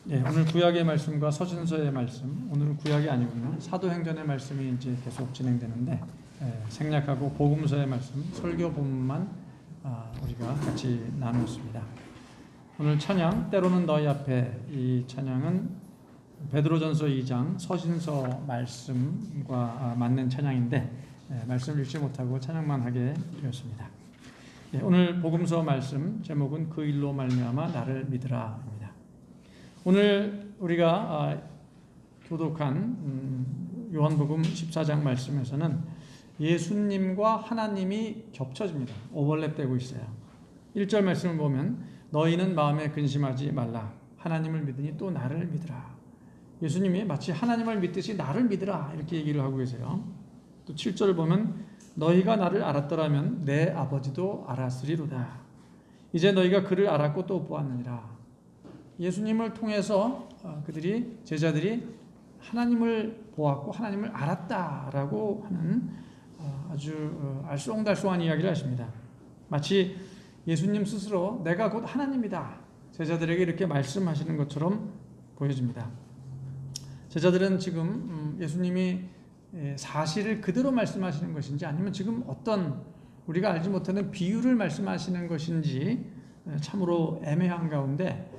네, 오늘 구약의 말씀과 서신서의 말씀, 오늘은 구약이 아니군요. 사도행전의 말씀이 이제 계속 진행되는데 생략하고 복음서의 말씀, 설교 본문만 우리가 같이 나누었습니다. 오늘 찬양, 때로는 너희 앞에, 이 찬양은 베드로전서 2장 서신서 말씀과 맞는 찬양인데 말씀을 읽지 못하고 찬양만 하게 되었습니다. 오늘 복음서 말씀 제목은 그 일로 말미암아 나를 믿으라. 오늘 우리가 교독한 요한복음 14장 말씀에서는 예수님과 하나님이 겹쳐집니다. 오버랩되고 있어요. 1절 말씀을 보면 너희는 마음에 근심하지 말라. 하나님을 믿으니 또 나를 믿으라. 예수님이 마치 하나님을 믿듯이 나를 믿으라 이렇게 얘기를 하고 계세요. 또 7절을 보면 너희가 나를 알았더라면 내 아버지도 알았으리로다. 이제 너희가 그를 알았고 또 보았느니라. 예수님을 통해서 제자들이 하나님을 보았고 하나님을 알았다라고 하는 아주 알쏭달쏭한 이야기를 하십니다. 마치 예수님 스스로 내가 곧 하나님이다. 제자들에게 이렇게 말씀하시는 것처럼 보여집니다. 제자들은 지금 예수님이 사실을 그대로 말씀하시는 것인지 아니면 지금 어떤 우리가 알지 못하는 비유를 말씀하시는 것인지 참으로 애매한 가운데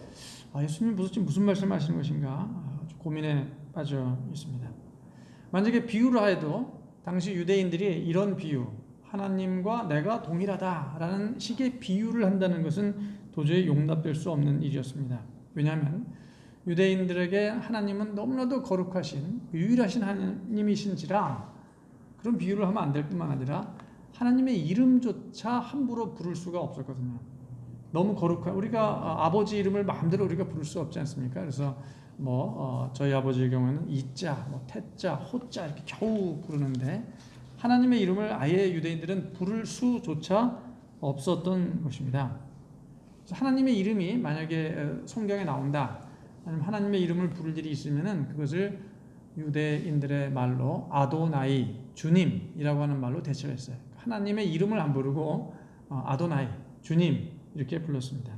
예수님이 무슨 말씀하시는 것인가 고민에 빠져 있습니다. 만약에 비유를 해도 당시 유대인들이 이런 비유, 하나님과 내가 동일하다라는 식의 비유를 한다는 것은 도저히 용납될 수 없는 일이었습니다. 왜냐하면 유대인들에게 하나님은 너무나도 거룩하신 유일하신 하나님이신지라 그런 비유를 하면 안 될 뿐만 아니라 하나님의 이름조차 함부로 부를 수가 없었거든요. 너무 거룩한 우리가 아버지 이름을 마음대로 우리가 부를 수 없지 않습니까? 그래서 저희 아버지의 경우에는 이자, 태자, 호자 이렇게 겨우 부르는데 하나님의 이름을 아예 유대인들은 부를 수조차 없었던 것입니다. 그래서 하나님의 이름이 만약에 성경에 나온다, 아니면 하나님의 이름을 부를 일이 있으면은 그것을 유대인들의 말로 아도나이, 주님이라고 하는 말로 대체했어요. 하나님의 이름을 안 부르고 아도나이, 주님 이렇게 불렀습니다.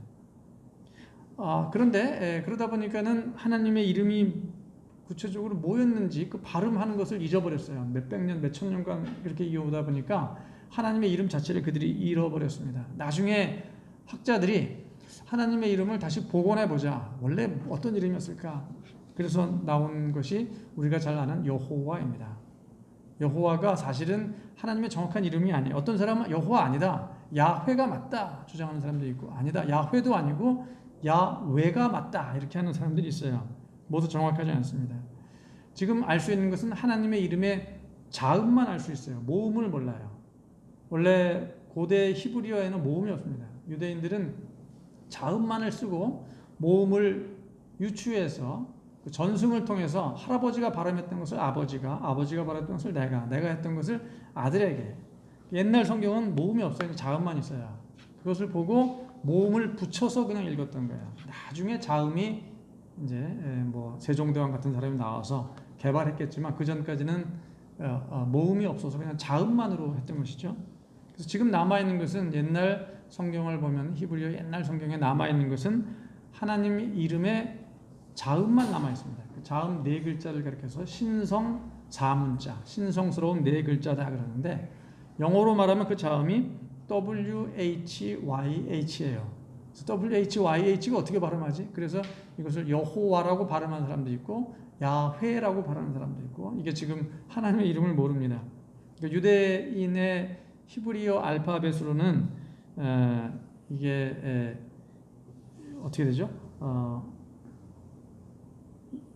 그런데 그러다 보니까는 하나님의 이름이 구체적으로 뭐였는지 그 발음하는 것을 잊어버렸어요. 몇백 년, 몇천 년간 이렇게 이어오다 보니까 하나님의 이름 자체를 그들이 잃어버렸습니다. 나중에 학자들이 하나님의 이름을 다시 복원해보자. 원래 어떤 이름이었을까? 그래서 나온 것이 우리가 잘 아는 여호와입니다. 여호와가 사실은 하나님의 정확한 이름이 아니에요. 어떤 사람은 여호와 아니다, 야훼가 맞다 주장하는 사람도 있고, 아니다, 야훼도 아니고 야외가 맞다 이렇게 하는 사람들이 있어요. 모두 정확하지 않습니다. 지금 알 수 있는 것은 하나님의 이름의 자음만 알 수 있어요. 모음을 몰라요. 원래 고대 히브리어에는 모음이 없습니다. 유대인들은 자음만을 쓰고 모음을 유추해서 그 전승을 통해서 할아버지가 발음했던 것을 아버지가 발음했던 것을 내가 했던 것을 아들에게. 옛날 성경은 모음이 없어요. 자음만 있어요. 그것을 보고 모음을 붙여서 그냥 읽었던 거예요. 나중에 자음이 이제 세종대왕 같은 사람이 나와서 개발했겠지만 그 전까지는 모음이 없어서 그냥 자음만으로 했던 것이죠. 그래서 지금 남아 있는 것은 옛날 성경을 보면 히브리어 옛날 성경에 남아 있는 것은 하나님 이름의 자음만 남아 있습니다. 그 자음 네 글자를 가리켜서 신성 사문자, 신성스러운 네 글자다 그러는데 영어로 말하면 그 자음이 WHYH예요. WHYH가 어떻게 발음하지? 그래서 이것을 여호와라고 발음하는 사람도 있고 야훼라고 발음하는 사람도 있고, 이게 지금 하나님의 이름을 모릅니다. 그러니까 유대인의 히브리어 알파벳으로는 이게 어떻게 되죠?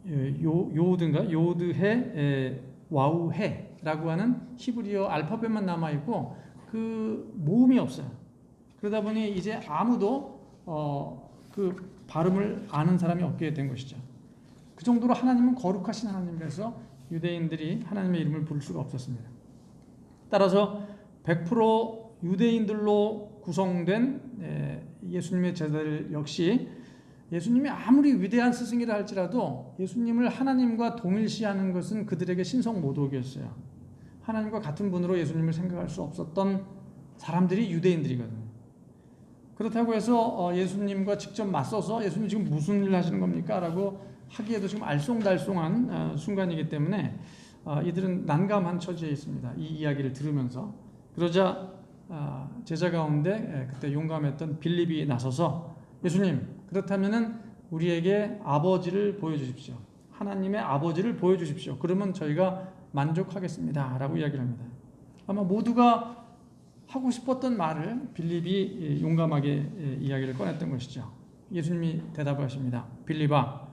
요드인가? 요드해, 와우해라고 하는 히브리어 알파벳만 남아있고 그 모음이 없어요. 그러다 보니 이제 아무도 그 발음을 아는 사람이 없게 된 것이죠. 그 정도로 하나님은 거룩하신 하나님이라서 유대인들이 하나님의 이름을 부를 수가 없었습니다. 따라서 100% 유대인들로 구성된 예수님의 제자들 역시 예수님이 아무리 위대한 스승이라 할지라도 예수님을 하나님과 동일시하는 것은 그들에게 신성모독이었어요. 하나님과 같은 분으로 예수님을 생각할 수 없었던 사람들이 유대인들이거든요. 그렇다고 해서 예수님과 직접 맞서서 예수님 지금 무슨 일 하시는 겁니까? 라고 하기에도 지금 알쏭달쏭한 순간이기 때문에 이들은 난감한 처지에 있습니다. 이 이야기를 들으면서. 그러자 제자 가운데 그때 용감했던 빌립이 나서서 예수님, 그렇다면은 우리에게 아버지를 보여주십시오. 하나님의 아버지를 보여주십시오. 그러면 저희가 만족하겠습니다. 라고 이야기를 합니다. 아마 모두가 하고 싶었던 말을 빌립이 용감하게 이야기를 꺼냈던 것이죠. 예수님이 대답을 하십니다. 빌립아,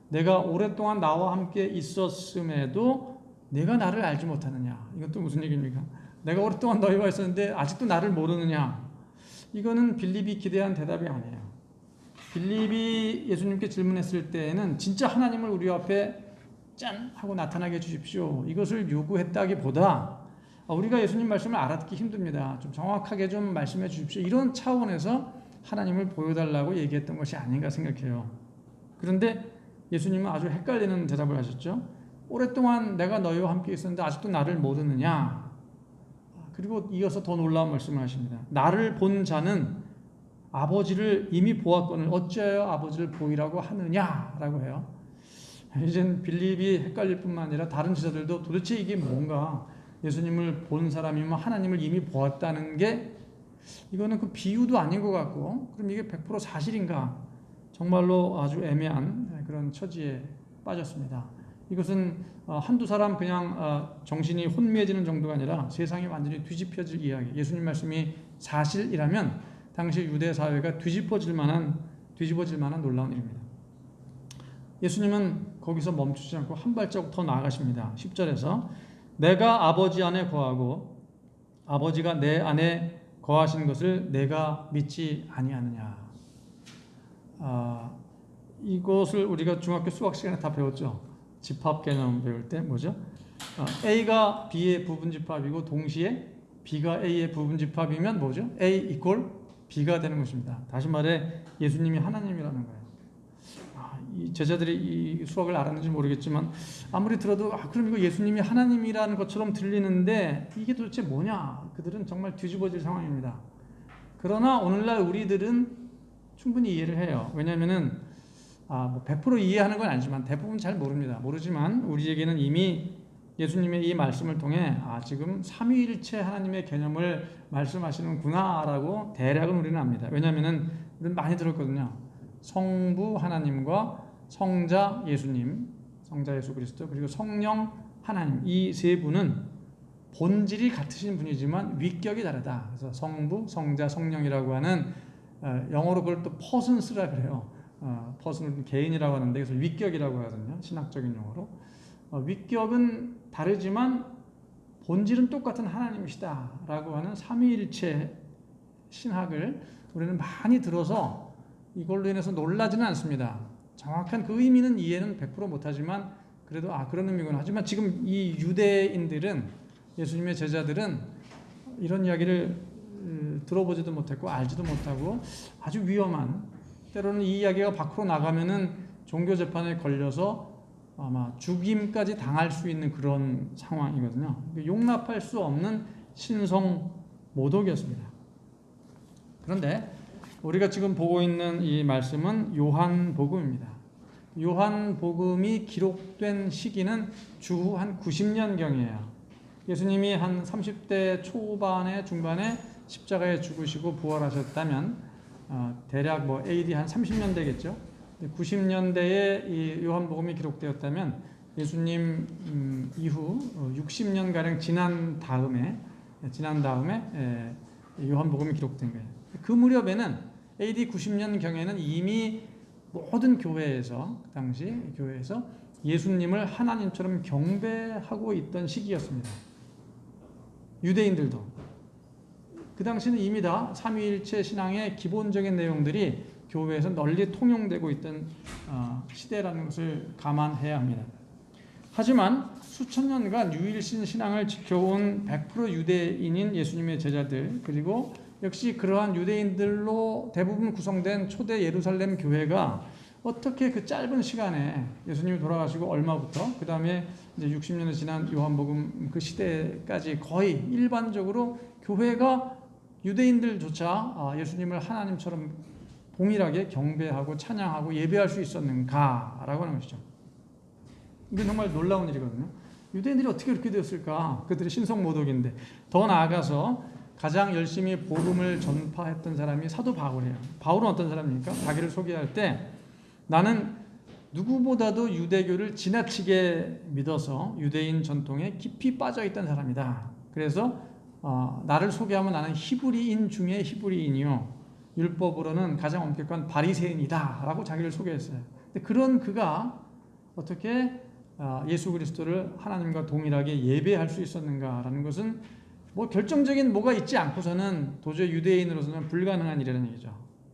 내가 오랫동안 나와 함께 있었음에도 내가 나를 알지 못하느냐? 이건 또 무슨 얘기입니까? 내가 오랫동안 너희와 있었는데 아직도 나를 모르느냐? 이거는 빌립이 기대한 대답이 아니에요. 빌립이 예수님께 질문했을 때에는 진짜 하나님을 우리 앞에 짠 하고 나타나게 해주십시오. 이것을 요구했다기보다 우리가 예수님 말씀을 알아듣기 힘듭니다. 좀 정확하게 좀 말씀해 주십시오. 이런 차원에서 하나님을 보여달라고 얘기했던 것이 아닌가 생각해요. 그런데 예수님은 아주 헷갈리는 대답을 하셨죠. 오랫동안 내가 너희와 함께 있었는데 아직도 나를 모르느냐? 그리고 이어서 더 놀라운 말씀을 하십니다. 나를 본 자는 아버지를 이미 보았거늘 어찌하여 아버지를 보이라고 하느냐라고 해요. 이젠 빌립이 헷갈릴 뿐만 아니라 다른 제자들도 도대체 이게 뭔가, 예수님을 본 사람이면 하나님을 이미 보았다는 게 이거는 그 비유도 아닌 것 같고, 그럼 이게 100% 사실인가? 정말로 아주 애매한 그런 처지에 빠졌습니다. 이것은 한두 사람 그냥 정신이 혼미해지는 정도가 아니라 세상이 완전히 뒤집혀질 이야기. 예수님 말씀이 사실이라면 당시 유대 사회가 뒤집어질 만한 놀라운 일입니다. 예수님은 거기서 멈추지 않고 한 발자국 더 나아가십니다. 10절에서 내가 아버지 안에 거하고 아버지가 내 안에 거하시는 것을 내가 믿지 아니하느냐. 이것을 우리가 중학교 수학 시간에 다 배웠죠. 집합 개념 배울 때 뭐죠? A가 B의 부분집합이고 동시에 B가 A의 부분집합이면 뭐죠? A 이퀄 B가 되는 것입니다. 다시 말해 예수님이 하나님이라는 거예요. 이 제자들이 이 수학을 알았는지 모르겠지만 아무리 들어도 그럼 이거 예수님이 하나님이라는 것처럼 들리는데 이게 도대체 뭐냐? 그들은 정말 뒤집어질 상황입니다. 그러나 오늘날 우리들은 충분히 이해를 해요. 왜냐하면은 100% 이해하는 건 아니지만 대부분 잘 모르지만 우리에게는 이미 예수님의 이 말씀을 통해 지금 삼위일체 하나님의 개념을 말씀하시는구나라고 대략은 우리는 압니다. 왜냐하면은 우리는 많이 들었거든요. 성부 하나님과 성자 예수님, 성자 예수 그리스도, 그리고 성령 하나님, 이 세 분은 본질이 같으신 분이지만 위격이 다르다. 그래서 성부, 성자, 성령이라고 하는 영어로 그걸 또 퍼슨스라 그래요. 퍼슨은 개인이라고 하는데 그래서 위격이라고 하거든요. 신학적인 용어로. 위격은 다르지만 본질은 똑같은 하나님이시다라고 하는 삼위일체 신학을 우리는 많이 들어서 이걸로 인해서 놀라지는 않습니다. 정확한 그 의미는 이해는 100% 못하지만 그래도 그런 의미구나. 하지만 지금 이 유대인들은, 예수님의 제자들은 이런 이야기를 들어보지도 못했고 알지도 못하고 아주 위험한, 때로는 이 이야기가 밖으로 나가면은 종교 재판에 걸려서 아마 죽임까지 당할 수 있는 그런 상황이거든요. 용납할 수 없는 신성 모독이었습니다. 그런데 우리가 지금 보고 있는 이 말씀은 요한복음입니다. 요한복음이 기록된 시기는 주후 한 90년경이에요. 예수님이 한 30대 초반에 중반에 십자가에 죽으시고 부활하셨다면 대략 AD 한 30년대겠죠. 90년대에 이 요한복음이 기록되었다면 예수님 이후 60년가량 지난 다음에 요한복음이 기록된 거예요. 그 무렵에는 AD 90년경에는 이미 모든 교회에서, 그 당시 교회에서 예수님을 하나님처럼 경배하고 있던 시기였습니다. 유대인들도. 그 당시는 이미 다 삼위일체 신앙의 기본적인 내용들이 교회에서 널리 통용되고 있던 시대라는 것을 감안해야 합니다. 하지만 수천 년간 유일신 신앙을 지켜온 100% 유대인인 예수님의 제자들, 그리고 역시 그러한 유대인들로 대부분 구성된 초대 예루살렘 교회가 어떻게 그 짧은 시간에 예수님이 돌아가시고 얼마부터 그 다음에 이제 60년이 지난 요한복음 그 시대까지 거의 일반적으로 교회가 유대인들조차 예수님을 하나님처럼 동일하게 경배하고 찬양하고 예배할 수 있었는가라고 하는 것이죠. 이게 정말 놀라운 일이거든요. 유대인들이 어떻게 그렇게 되었을까? 그들이 신성모독인데. 더 나아가서 가장 열심히 복음을 전파했던 사람이 사도 바울이에요. 바울은 어떤 사람입니까? 자기를 소개할 때 나는 누구보다도 유대교를 지나치게 믿어서 유대인 전통에 깊이 빠져있던 사람이다. 그래서 나를 소개하면 나는 히브리인 중에 히브리인이요, 율법으로는 가장 엄격한 바리새인이다 라고 자기를 소개했어요. 근데 그런 그가 어떻게 예수 그리스도를 하나님과 동일하게 예배할 수 있었는가라는 것은 뭐 결정적인 뭐가 있지 않고서는 도저히 유대인으로서는 불가능한 일이라는 얘기죠.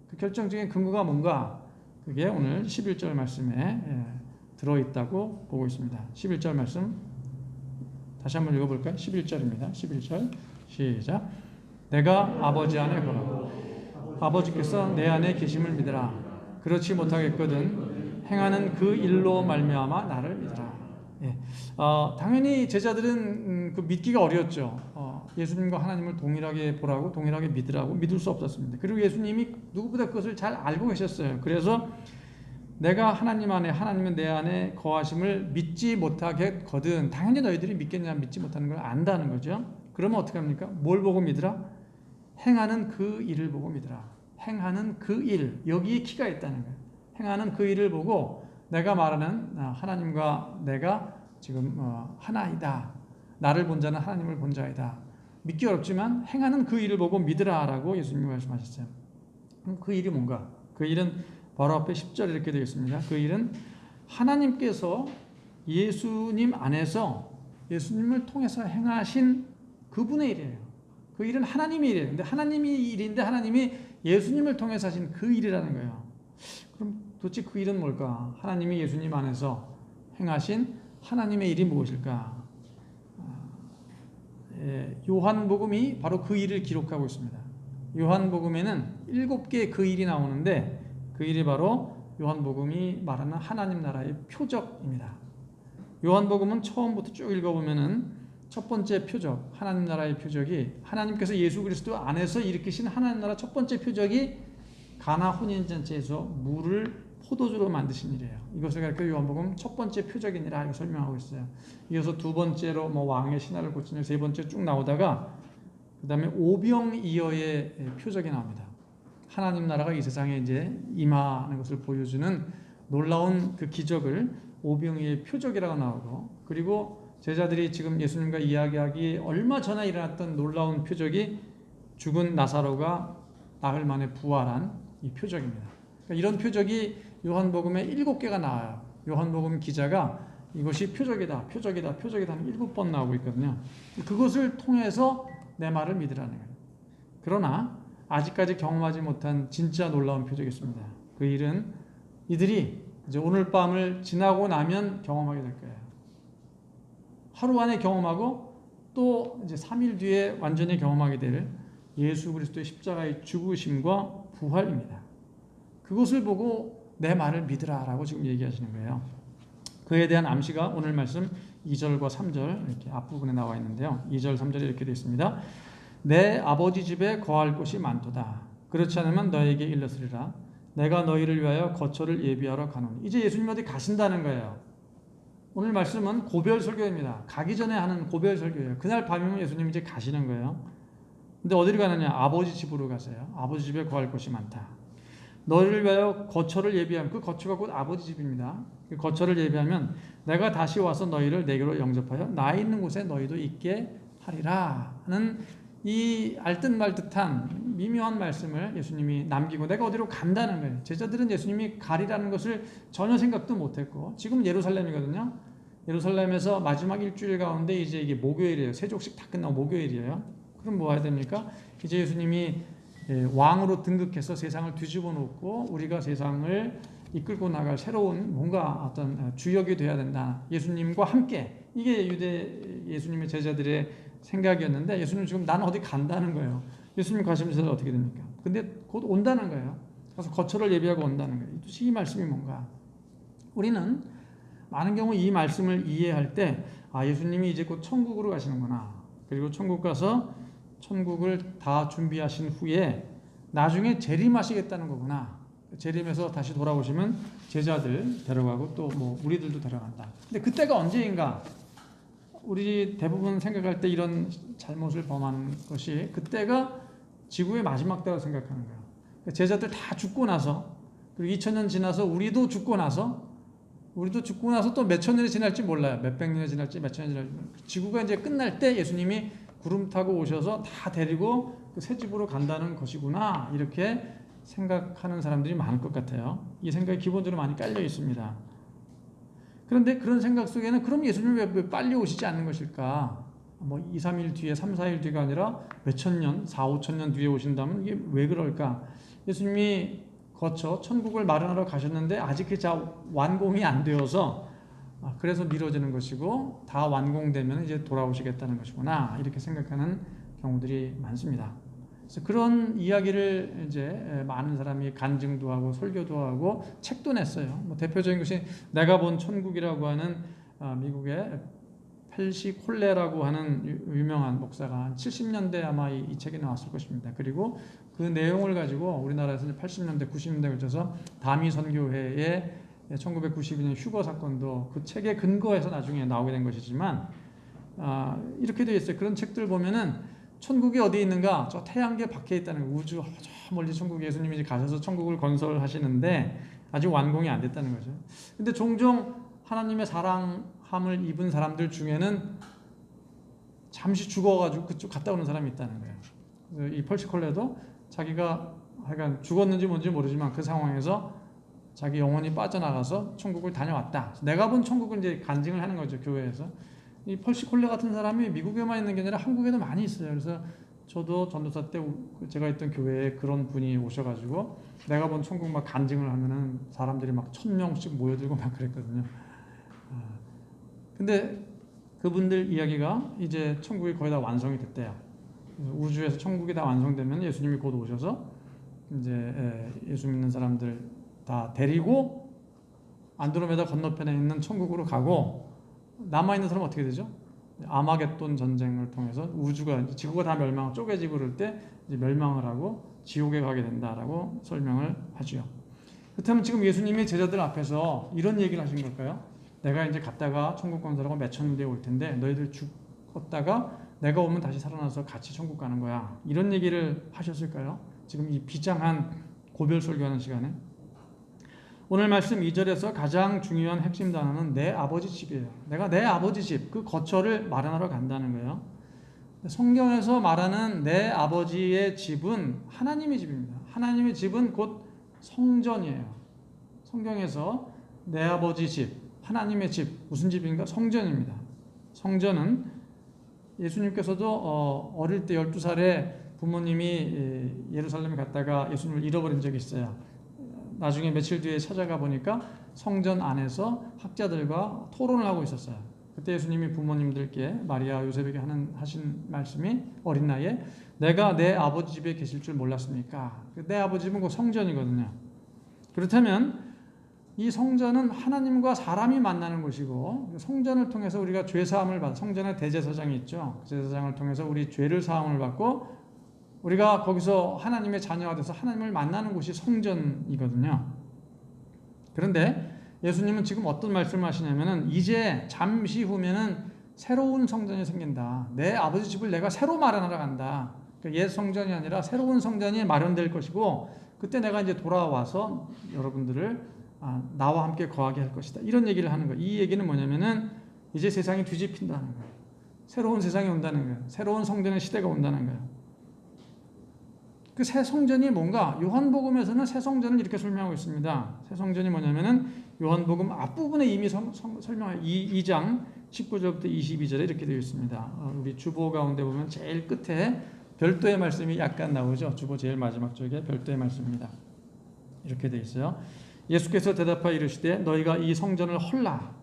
그 결정적인 근거가 뭔가, 그게 오늘 11절 말씀에 들어있다고 보고 있습니다. 11절 말씀 다시 한번 읽어볼까요? 11절입니다. 11절 시작. 내가 아버지 안에 거하고 아버지께서 내 안에 계심을 믿으라. 그렇지 못하겠거든 행하는 그 일로 말미암아 나를 믿으라. 당연히 제자들은 그 믿기가 어려웠죠. 예수님과 하나님을 동일하게 보라고, 동일하게 믿으라고 믿을 수 없었습니다. 그리고 예수님이 누구보다 그것을 잘 알고 계셨어요. 그래서 내가 하나님 안에, 하나님은 내 안에 거하심을 믿지 못하겠거든. 당연히 너희들이 믿겠냐, 믿지 못하는 걸 안다는 거죠. 그러면 어떻게 합니까? 뭘 보고 믿으라? 행하는 그 일을 보고 믿으라. 행하는 그 일, 여기에 키가 있다는 거예요. 행하는 그 일을 보고 내가 말하는 하나님과 내가 지금 하나이다. 나를 본 자는 하나님을 본 자이다. 믿기 어렵지만 행하는 그 일을 보고 믿으라라고 예수님이 말씀하셨어요. 그럼 그 일이 뭔가? 그 일은 바로 앞에 10절에 이렇게 되어 있습니다. 그 일은 하나님께서 예수님 안에서 예수님을 통해서 행하신 그분의 일이에요. 그 일은 하나님의 일이에요. 근데 하나님의 일인데 하나님이 예수님을 통해서 하신 그 일이라는 거예요. 그럼 도대체 그 일은 뭘까? 하나님이 예수님 안에서 행하신 하나님의 일이 무엇일까? 요한복음이 바로 그 일을 기록하고 있습니다. 요한복음에는 7개의 그 일이 나오는데 그 일이 바로 요한복음이 말하는 하나님 나라의 표적입니다. 요한복음은 처음부터 쭉 읽어보면은 첫 번째 표적, 하나님 나라의 표적이, 하나님께서 예수 그리스도 안에서 일으키신 하나님 나라 첫 번째 표적이 가나 혼인잔치에서 물을 포도주로 만드신 일이에요. 이것을 가리켜 요한복음 첫 번째 표적이니라 이렇게 설명하고 있어요. 이어서 두 번째로 뭐 왕의 신하를 고친 일, 세 번째 쭉 나오다가 그 다음에 오병이어의 표적이 나옵니다. 하나님 나라가 이 세상에 이제 임하는 것을 보여주는 놀라운 그 기적을 오병이어의 표적이라고 나오고, 그리고 제자들이 지금 예수님과 이야기하기 얼마 전에 일어났던 놀라운 표적이 죽은 나사로가 나흘 만에 부활한 이 표적입니다. 그러니까 이런 표적이 요한복음에 7개가 나와요. 요한복음 기자가 이것이 표적이다, 표적이다, 표적이다 하는 7번 나오고 있거든요. 그것을 통해서 내 말을 믿으라는 거예요. 그러나 아직까지 경험하지 못한 진짜 놀라운 표적이 있습니다. 그 일은 이들이 이제 오늘 밤을 지나고 나면 경험하게 될 거예요. 하루 안에 경험하고 또 이제 3일 뒤에 완전히 경험하게 될 예수 그리스도의 십자가의 죽으심과 부활입니다. 그것을 보고 내 말을 믿으라라고 지금 얘기하시는 거예요. 그에 대한 암시가 오늘 말씀 2절과 3절 이렇게 앞부분에 나와 있는데요. 2절, 3절에 이렇게 되어 있습니다. 내 아버지 집에 거할 곳이 많도다. 그렇지 않으면 너에게 일렀으리라. 내가 너희를 위하여 거처를 예비하러 가노니. 이제 예수님 어디 가신다는 거예요. 오늘 말씀은 고별 설교입니다. 가기 전에 하는 고별 설교예요. 그날 밤이면 예수님이 이제 가시는 거예요. 근데 어디로 가느냐? 아버지 집으로 가세요. 아버지 집에 거할 곳이 많다. 너희를 위하여 거처를 예비하면, 그 거처가 곧 아버지 집입니다. 그 거처를 예비하면 내가 다시 와서 너희를 내게로 영접하여 나 있는 곳에 너희도 있게 하리라 하는 이 알듯 말듯한 미묘한 말씀을 예수님이 남기고 내가 어디로 간다는 거예요. 제자들은 예수님이 가리라는 것을 전혀 생각도 못했고, 지금 예루살렘이거든요. 예루살렘에서 마지막 일주일 가운데 이제 이게 목요일이에요. 세족식 다 끝나고 목요일이에요. 그럼 뭐 해야 됩니까? 이제 예수님이 왕으로 등극해서 세상을 뒤집어 놓고 우리가 세상을 이끌고 나갈 새로운 뭔가 어떤 주역이 돼야 된다. 예수님과 함께. 이게 유대 예수님의 제자들의 생각이었는데 예수님 지금 나는 어디 간다는 거예요. 예수님 가시면서 어떻게 됩니까? 근데 곧 온다는 거예요. 그래서 거처를 예비하고 온다는 거예요. 이 말씀이 뭔가? 우리는 많은 경우 이 말씀을 이해할 때 예수님이 이제 곧 천국으로 가시는구나. 그리고 천국 가서 천국을 다 준비하신 후에 나중에 재림하시겠다는 거구나. 재림해서 다시 돌아오시면 제자들 데려가고 또 뭐 우리들도 데려간다. 근데 그때가 언제인가? 우리 대부분 생각할 때 이런 잘못을 범한 것이 그때가 지구의 마지막 때라고 생각하는 거예요. 그러니까 제자들 다 죽고 나서 그리고 2000년 지나서 우리도 죽고 나서 또 몇천 년이 지날지 몰라요. 몇백 년이 지날지 몇천 년이 지날지 몰라요. 지구가 이제 끝날 때 예수님이 구름 타고 오셔서 다 데리고 그 새 집으로 간다는 것이구나 이렇게 생각하는 사람들이 많을 것 같아요. 이 생각이 기본적으로 많이 깔려 있습니다. 그런데 그런 생각 속에는 그럼 예수님이 왜 빨리 오시지 않는 것일까? 뭐 2, 3일 뒤에 3, 4일 뒤가 아니라 몇천 년, 4, 5천 년 뒤에 오신다면 이게 왜 그럴까? 예수님이 거쳐 천국을 마련하러 가셨는데 아직 그 완공이 안 되어서 그래서 미뤄지는 것이고 다 완공되면 이제 돌아오시겠다는 것이구나 이렇게 생각하는 경우들이 많습니다. 그래서 그런 이야기를 이제 많은 사람이 간증도 하고 설교도 하고 책도 냈어요. 뭐 대표적인 것이 내가 본 천국이라고 하는 미국의 펠시 콜레라고 하는 유명한 목사가 70년대 아마 이 책이 나왔을 것입니다. 그리고 그 내용을 가지고 우리나라에서 80년대, 90년대에 걸쳐서 다미 선교회의 1992년 휴거 사건도 그 책에 근거해서 나중에 나오게 된 것이지만 이렇게 되어 있어요. 그런 책들 보면은 천국이 어디 있는가? 저 태양계 밖에 있다는 거. 우주 저 멀리 천국 예수님이 가셔서 천국을 건설하시는데 아직 완공이 안 됐다는 거죠. 근데 종종 하나님의 사랑함을 입은 사람들 중에는 잠시 죽어가지고 그쪽 갔다 오는 사람이 있다는 거예요. 이 펄시콜레도 자기가 하여간 죽었는지 뭔지 모르지만 그 상황에서 자기 영혼이 빠져나가서 천국을 다녀왔다. 내가 본 천국을 이제 간증을 하는 거죠, 교회에서. 이 펄시콜레 같은 사람이 미국에만 있는 게 아니라 한국에도 많이 있어요. 그래서 저도 전도사 때 제가 있던 교회에 그런 분이 오셔가지고 내가 본 천국 막 간증을 하면은 사람들이 막 1000명씩 모여들고 막 그랬거든요. 근데 그분들 이야기가 이제 천국이 거의 다 완성이 됐대요. 우주에서 천국이 다 완성되면 예수님이 곧 오셔서 이제 예수 믿는 사람들 다 데리고 안드로메다 건너편에 있는 천국으로 가고 남아있는 사람은 어떻게 되죠? 아마겟돈 전쟁을 통해서 우주가 지구가 다 멸망 쪼개지고 그럴 때 이제 멸망을 하고 지옥에 가게 된다라고 설명을 하죠. 그렇다면 지금 예수님이 제자들 앞에서 이런 얘기를 하신 걸까요? 내가 이제 갔다가 천국 건설하고 몇천 년 뒤에 올 텐데 너희들 죽었다가 내가 오면 다시 살아나서 같이 천국 가는 거야. 이런 얘기를 하셨을까요? 지금 이 비장한 고별 설교하는 시간에. 오늘 말씀 2절에서 가장 중요한 핵심 단어는 내 아버지 집이에요. 내가 내 아버지 집, 그 거처를 마련하러 간다는 거예요. 성경에서 말하는 내 아버지의 집은 하나님의 집입니다. 하나님의 집은 곧 성전이에요. 성경에서 내 아버지 집, 하나님의 집, 무슨 집인가? 성전입니다. 성전은 예수님께서도 어릴 때 12살에 부모님이 예루살렘에 갔다가 예수님을 잃어버린 적이 있어요. 나중에 며칠 뒤에 찾아가 보니까 성전 안에서 학자들과 토론을 하고 있었어요. 그때 예수님이 부모님들께 마리아 요셉에게 하신 말씀이 어린 나이에 내가 내 아버지 집에 계실 줄 몰랐습니까? 내 아버지 집은 그 성전이거든요. 그렇다면 이 성전은 하나님과 사람이 만나는 곳이고 성전을 통해서 우리가 죄사함을 받아 성전에 대제사장이 있죠. 그 제사장을 통해서 우리 죄를 사함을 받고 우리가 거기서 하나님의 자녀가 돼서 하나님을 만나는 곳이 성전이거든요. 그런데 예수님은 지금 어떤 말씀을 하시냐면은 이제 잠시 후면은 새로운 성전이 생긴다. 내 아버지 집을 내가 새로 마련하러 간다. 그러니까 옛 성전이 아니라 새로운 성전이 마련될 것이고 그때 내가 이제 돌아와서 여러분들을 나와 함께 거하게 할 것이다. 이런 얘기를 하는 거예요. 이 얘기는 뭐냐면은 이제 세상이 뒤집힌다는 거예요. 새로운 세상이 온다는 거예요. 새로운 성전의 시대가 온다는 거예요. 그 새 성전이 뭔가 요한복음에서는 새 성전을 이렇게 설명하고 있습니다. 새 성전이 뭐냐면은 요한복음 앞부분에 이미 설명한 2장 19절부터 22절에 이렇게 되어 있습니다. 우리 주보 가운데 보면 제일 끝에 별도의 말씀이 약간 나오죠. 주보 제일 마지막 쪽에 별도의 말씀입니다. 이렇게 되어 있어요. 예수께서 대답하여 이르시되 너희가 이 성전을 헐라.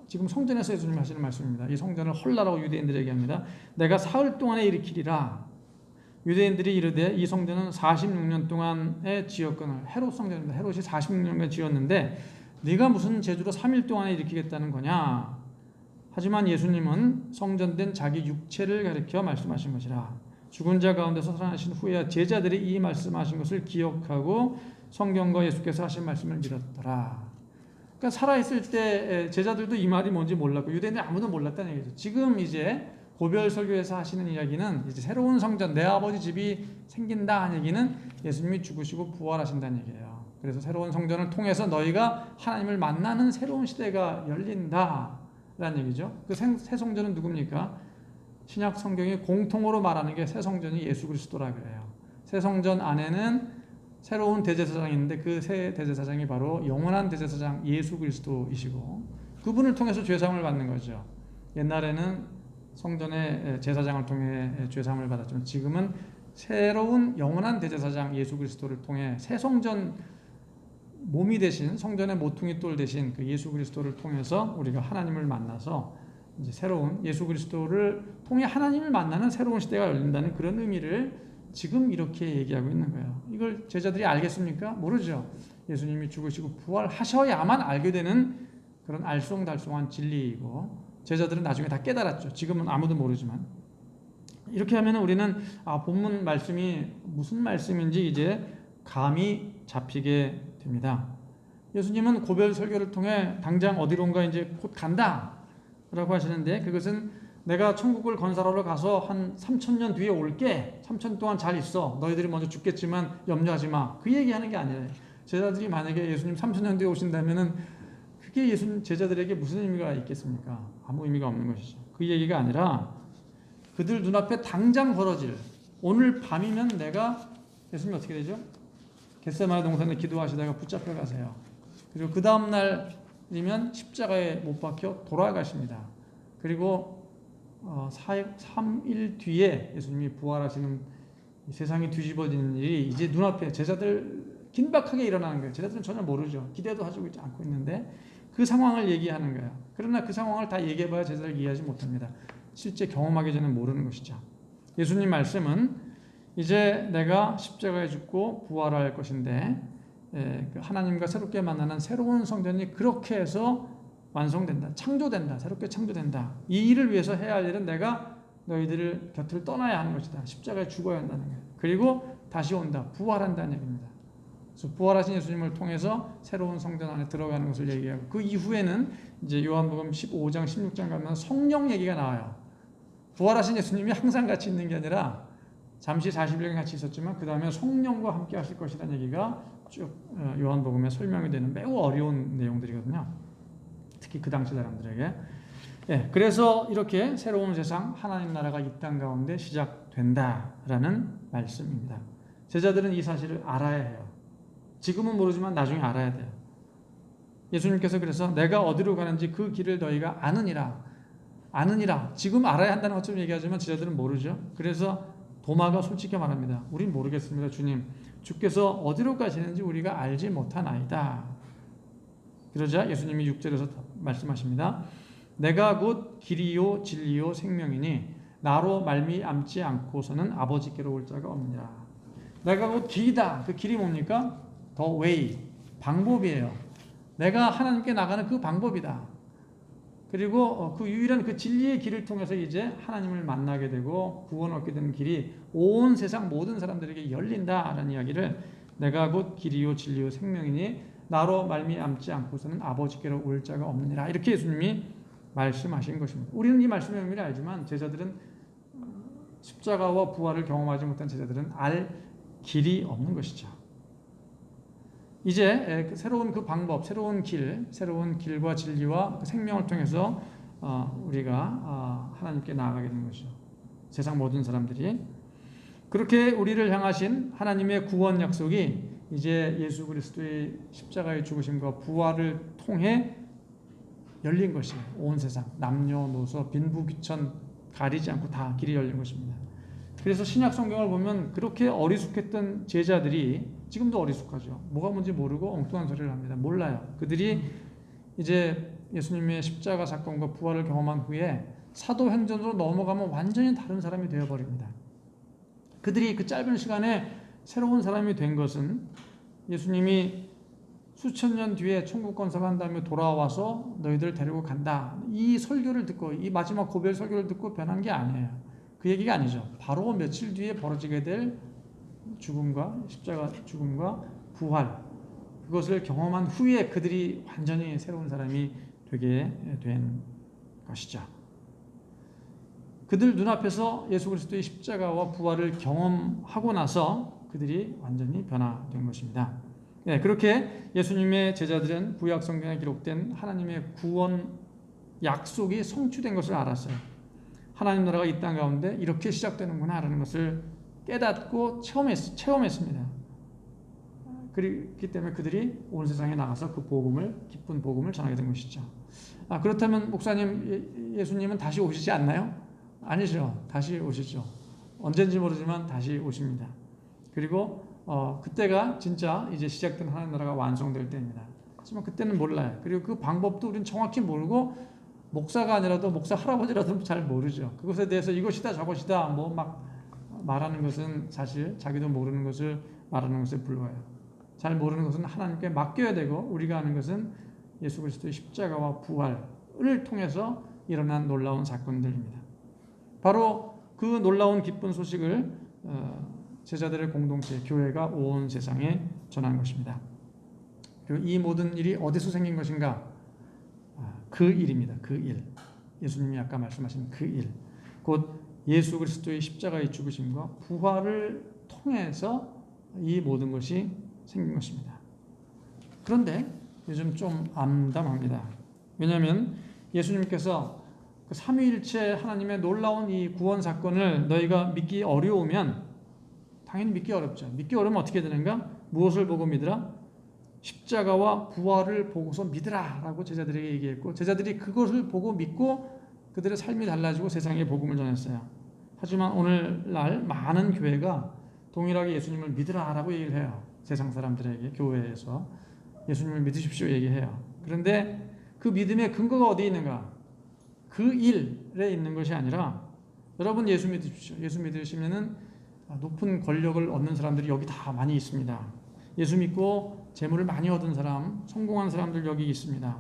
지금 성전에서 예수님 하시는 말씀입니다. 이 성전을 헐라라고 유대인들에게 합니다. 내가 사흘 동안에 일으키리라. 유대인들이 이르되 이 성전은 46년 동안에 지었거늘 헤롯 성전입니다. 헤롯이 46년간 지었는데 네가 무슨 재주로 3일 동안에 일으키겠다는 거냐. 하지만 예수님은 성전된 자기 육체를 가리켜 말씀하신 것이라. 죽은 자 가운데서 살아나신 후에 제자들이 이 말씀하신 것을 기억하고 성경과 예수께서 하신 말씀을 믿었더라. 그러니까 살아있을 때 제자들도 이 말이 뭔지 몰랐고 유대인들 아무도 몰랐다는 얘기죠. 지금 이제 고별 설교에서 하시는 이야기는 이제 새로운 성전, 내 아버지 집이 생긴다 하는 얘기는 예수님이 죽으시고 부활하신다는 얘기예요. 그래서 새로운 성전을 통해서 너희가 하나님을 만나는 새로운 시대가 열린다라는 얘기죠. 그 새 성전은 누굽니까? 신약 성경이 공통으로 말하는 게 새 성전이 예수 그리스도라 그래요. 새 성전 안에는 새로운 대제사장이 있는데 그 새 대제사장이 바로 영원한 대제사장 예수 그리스도이시고 그분을 통해서 죄사함을 받는 거죠. 옛날에는 성전의 제사장을 통해 죄사함을 받았지만 지금은 새로운 영원한 대제사장 예수 그리스도를 통해 새 성전 몸이 되신 성전의 모퉁이 돌 되신 그 예수 그리스도를 통해서 우리가 하나님을 만나서 이제 새로운 예수 그리스도를 통해 하나님을 만나는 새로운 시대가 열린다는 그런 의미를 지금 이렇게 얘기하고 있는 거예요. 이걸 제자들이 알겠습니까? 모르죠. 예수님이 죽으시고 부활하셔야만 알게 되는 그런 알쏭달쏭한 진리이고 제자들은 나중에 다 깨달았죠. 지금은 아무도 모르지만. 이렇게 하면 우리는 본문 말씀이 무슨 말씀인지 이제 감이 잡히게 됩니다. 예수님은 고별 설교를 통해 당장 어디론가 이제 곧 간다 라고 하시는데 그것은 내가 천국을 건설하러 가서 한 3,000년 뒤에 올게. 3,000년 동안 잘 있어. 너희들이 먼저 죽겠지만 염려하지 마. 그 얘기하는 게 아니에요. 제자들이 만약에 예수님 3,000년 뒤에 오신다면은 그게 예수님 제자들에게 무슨 의미가 있겠습니까? 아무 의미가 없는 것이죠. 그 얘기가 아니라 그들 눈앞에 당장 벌어질 오늘 밤이면 내가 예수님 어떻게 되죠? 겟세마네 동산에 기도하시다가 붙잡혀 가세요. 그리고 그 다음 날이면 십자가에 못 박혀 돌아가십니다. 그리고 3일 뒤에 예수님이 부활하시는 세상이 뒤집어지는 일이 이제 눈앞에 제자들 긴박하게 일어나는 거예요. 제자들은 전혀 모르죠. 기대도 하고 있지 않고 있는데 그 상황을 얘기하는 거예요. 그러나 그 상황을 다 얘기해봐야 제자들 이해하지 못합니다. 실제 경험하기 전에 모르는 것이죠. 예수님 말씀은 이제 내가 십자가에 죽고 부활할 것인데 하나님과 새롭게 만나는 새로운 성전이 그렇게 해서 완성된다. 창조된다. 새롭게 창조된다. 이 일을 위해서 해야 할 일은 내가 너희들을 곁을 떠나야 하는 것이다. 십자가에 죽어야 한다는 거예요. 그리고 다시 온다. 부활한다는 얘기입니다. 그래서 부활하신 예수님을 통해서 새로운 성전 안에 들어가는 것을 얘기하고 그 이후에는 이제 요한복음 15장 16장 가면 성령 얘기가 나와요. 부활하신 예수님이 항상 같이 있는 게 아니라 잠시 40일간 같이 있었지만 그 다음에 성령과 함께 하실 것이라는 얘기가 쭉 요한복음에 설명이 되는 매우 어려운 내용들이거든요. 특히 그 당시 사람들에게. 그래서 이렇게 새로운 세상 하나님 나라가 이 땅 가운데 시작된다라는 말씀입니다. 제자들은 이 사실을 알아야 해요. 지금은 모르지만 나중에 알아야 돼요. 예수님께서 그래서 내가 어디로 가는지 그 길을 너희가 아느니라. 지금 알아야 한다는 것처럼 얘기하지만 제자들은 모르죠. 그래서 도마가 솔직히 말합니다. 우린 모르겠습니다. 주님. 주께서 어디로 가시는지 우리가 알지 못하나이다. 그러자 예수님이 6절에서 말씀하십니다. 내가 곧 길이요 진리요 생명이니 나로 말미암지 않고서는 아버지께로 올 자가 없느니라. 내가 곧 길이다. 그 길이 뭡니까? The way, 방법이에요. 내가 하나님께 나가는 그 방법이다. 그리고 그 유일한 그 진리의 길을 통해서 이제 하나님을 만나게 되고 구원을 얻게 되는 길이 온 세상 모든 사람들에게 열린다라는 이야기를 내가 곧 길이요 진리요 생명이니 나로 말미암지 않고서는 아버지께로 올 자가 없느니라. 이렇게 예수님이 말씀하신 것입니다. 우리는 이 말씀의 의미를 알지만 제자들은 십자가와 부활을 경험하지 못한 제자들은 알 길이 없는 것이죠. 이제 새로운 그 방법, 새로운 길과 진리와 그 생명을 통해서 우리가 하나님께 나아가게 되는 것이죠. 세상 모든 사람들이. 그렇게 우리를 향하신 하나님의 구원 약속이 이제 예수 그리스도의 십자가의 죽으심과 부활을 통해 열린 것이에요. 온 세상, 남녀노소, 빈부귀천 가리지 않고 다 길이 열린 것입니다. 그래서 신약 성경을 보면 그렇게 어리숙했던 제자들이 지금도 어리숙하죠. 뭐가 뭔지 모르고 엉뚱한 소리를 합니다. 몰라요. 그들이 이제 예수님의 십자가 사건과 부활을 경험한 후에 사도행전으로 넘어가면 완전히 다른 사람이 되어버립니다. 그들이 그 짧은 시간에 새로운 사람이 된 것은 예수님이 수천 년 뒤에 천국 건설한 다음에 돌아와서 너희들 데리고 간다. 이 설교를 듣고 이 마지막 고별 설교를 듣고 변한 게 아니에요. 그 얘기가 아니죠. 바로 며칠 뒤에 벌어지게 될 죽음과 십자가 죽음과 부활, 그것을 경험한 후에 그들이 완전히 새로운 사람이 되게 된 것이죠. 그들 눈앞에서 예수 그리스도의 십자가와 부활을 경험하고 나서 그들이 완전히 변화된 것입니다. 네, 그렇게 예수님의 제자들은 구약 성경에 기록된 하나님의 구원 약속이 성취된 것을 알았어요. 하나님 나라가 이 땅 가운데 이렇게 시작되는구나라는 것을 깨닫고 체험했습니다. 그렇기 때문에 그들이 온 세상에 나가서 그 복음을, 기쁜 복음을 전하게 된 것이죠. 그렇다면 목사님, 예수님은 다시 오시지 않나요? 아니죠. 다시 오시죠. 언젠지 모르지만 다시 오십니다. 그리고 그때가 진짜 이제 시작된 하나님 나라가 완성될 때입니다. 하지만 그때는 몰라요. 그리고 그 방법도 우리는 정확히 모르고 목사가 아니라도 목사 할아버지라도 잘 모르죠. 그것에 대해서 이것이다 저것이다 뭐 막 말하는 것은 사실 자기도 모르는 것을 말하는 것에 불과해요. 잘 모르는 것은 하나님께 맡겨야 되고 우리가 아는 것은 예수 그리스도의 십자가와 부활을 통해서 일어난 놀라운 사건들입니다. 바로 그 놀라운 기쁜 소식을 제자들의 공동체 교회가 온 세상에 전한 것입니다. 그리고 이 모든 일이 어디서 생긴 것인가? 그 일입니다. 그 일. 예수님이 아까 말씀하신 그 일. 곧 예수 그리스도의 십자가의 죽으심과 부활을 통해서 이 모든 것이 생긴 것입니다. 그런데 요즘 좀 암담합니다. 왜냐하면 예수님께서 그 삼위일체 하나님의 놀라운 이 구원 사건을 너희가 믿기 어려우면 당연히 믿기 어렵죠. 믿기 어려우면 어떻게 되는가? 무엇을 보고 믿으라? 십자가와 부활을 보고서 믿으라 라고 제자들에게 얘기했고 제자들이 그것을 보고 믿고 그들의 삶이 달라지고 세상에 복음을 전했어요. 하지만 오늘날 많은 교회가 동일하게 예수님을 믿으라 라고 얘기를 해요. 세상 사람들에게 교회에서 예수님을 믿으십시오 얘기해요. 그런데 그 믿음의 근거가 어디에 있는가? 그 일에 있는 것이 아니라 여러분 예수 믿으십시오. 예수 믿으시면은 높은 권력을 얻는 사람들이 여기 다 많이 있습니다. 예수 믿고 재물을 많이 얻은 사람, 성공한 사람들 여기 있습니다.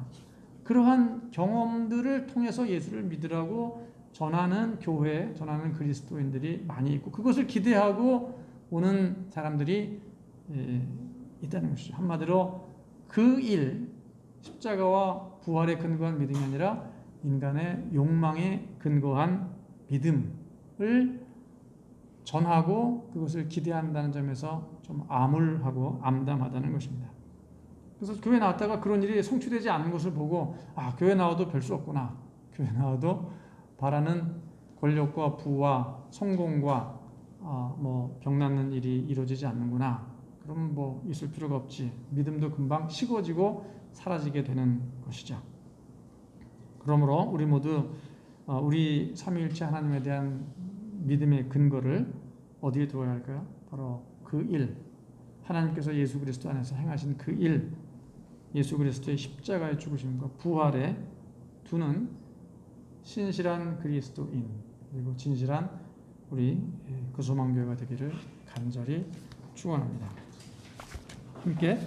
그러한 경험들을 통해서 예수를 믿으라고 전하는 교회, 전하는 그리스도인들이 많이 있고 그것을 기대하고 오는 사람들이 있다는 것이죠. 한마디로 그 일, 십자가와 부활에 근거한 믿음이 아니라 인간의 욕망에 근거한 믿음을 전하고 그것을 기대한다는 점에서 좀 암울하고 암담하다는 것입니다. 그래서 교회 나왔다가 그런 일이 성취되지 않는 것을 보고 교회 나와도 별 수 없구나. 교회 나와도 바라는 권력과 부와 성공과 뭐 병나는 일이 이루어지지 않는구나. 그럼 뭐 있을 필요가 없지. 믿음도 금방 식어지고 사라지게 되는 것이죠. 그러므로 우리 모두 우리 삼위일체 하나님에 대한 믿음의 근거를 어디에 두어야 할까요? 바로 그 일, 하나님께서 예수 그리스도 안에서 행하신 그 일, 예수 그리스도의 십자가의 죽으심과 부활에 두는 신실한 그리스도인 그리고 진실한 우리 그 소망교회가 되기를 간절히 축원합니다. 함께